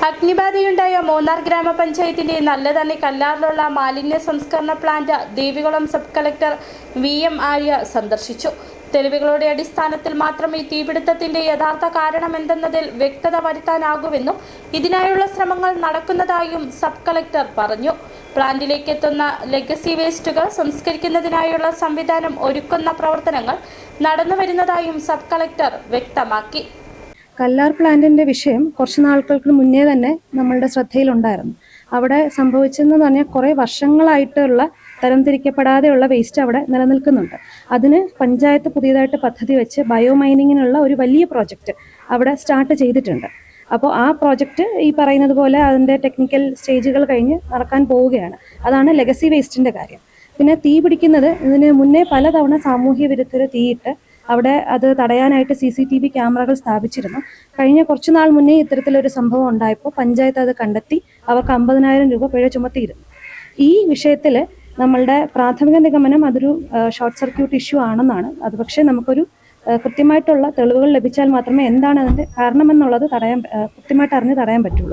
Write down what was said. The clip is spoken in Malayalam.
അഗ്നിബാധയുണ്ടായ മൂന്നാർ ഗ്രാമപഞ്ചായത്തിന്റെ നല്ലതണ്ണി കല്ലാറിലുള്ള മാലിന്യ സംസ്കരണ plant Devikulam sub collector VM Arya സന്ദർശിച്ചു. തെളിവുകളുടെ അടിസ്ഥാനത്തിൽ മാത്രമേ തീപിടുത്തത്തിന്റെ യഥാർത്ഥ കാരണമെന്തെന്നതിൽ വ്യക്തത വരുത്താനാകൂവെന്നും ഇതിനായുള്ള ശ്രമങ്ങൾ നടക്കുന്നതായും സബ് കളക്ടർ പറഞ്ഞു. പ്ലാന്റിലേക്ക് എത്തുന്ന ലെഗസി വേസ്റ്റുകൾ സംസ്കരിക്കുന്നതിനായുള്ള സംവിധാനം ഒരുക്കുന്ന പ്രവർത്തനങ്ങൾ നടന്നുവരുന്നതായും സബ് കളക്ടർ വ്യക്തമാക്കി. കല്ലാർ പ്ലാന്റിന്റെ വിഷയം കുറച്ച് നാളുകൾക്ക് മുന്നേ തന്നെ നമ്മളുടെ ശ്രദ്ധയിലുണ്ടായിരുന്നു. അവിടെ സംഭവിച്ചെന്ന് പറഞ്ഞാൽ കുറേ വർഷങ്ങളായിട്ടുള്ള തരംതിരിക്കപ്പെടാതെയുള്ള വേസ്റ്റ് അവിടെ നിലനിൽക്കുന്നുണ്ട്. അതിന് പഞ്ചായത്ത് പുതിയതായിട്ട് പദ്ധതി വെച്ച് ബയോ മൈനിങ്ങിനുള്ള ഒരു വലിയ പ്രോജക്റ്റ് അവിടെ സ്റ്റാർട്ട് ചെയ്തിട്ടുണ്ട്. അപ്പോൾ ആ പ്രോജക്റ്റ് ഈ പറയുന്നത് പോലെ അതിൻ്റെ ടെക്നിക്കൽ സ്റ്റേജുകൾ കഴിഞ്ഞ് നടക്കാൻ പോവുകയാണ്. അതാണ് ലെഗസി വേസ്റ്റിൻ്റെ കാര്യം. പിന്നെ തീ പിടിക്കുന്നത് ഇതിന് മുന്നേ പലതവണ സാമൂഹ്യ വിരുദ്ധർ തീയിട്ട് അവിടെ അത് തടയാനായിട്ട് CCTV ക്യാമറകൾ സ്ഥാപിച്ചിരുന്നു. കഴിഞ്ഞ കുറച്ചു നാൾ മുന്നേ ഇത്തരത്തിലൊരു സംഭവം ഉണ്ടായപ്പോൾ പഞ്ചായത്ത് അത് കണ്ടെത്തി അവർക്ക് 50,000 രൂപ പിഴ ചുമത്തിയിരുന്നു. ഈ വിഷയത്തിൽ നമ്മളുടെ പ്രാഥമിക നിഗമനം അതൊരു ഷോർട്ട് സർക്യൂട്ട് ഇഷ്യൂ ആണെന്നാണ്. അത് പക്ഷേ നമുക്കൊരു കൃത്യമായിട്ടുള്ള തെളിവുകൾ ലഭിച്ചാൽ മാത്രമേ എന്താണ് അതിൻ്റെ കാരണമെന്നുള്ളത് കൃത്യമായിട്ട് അറിഞ്ഞ് തടയാൻ പറ്റുള്ളൂ.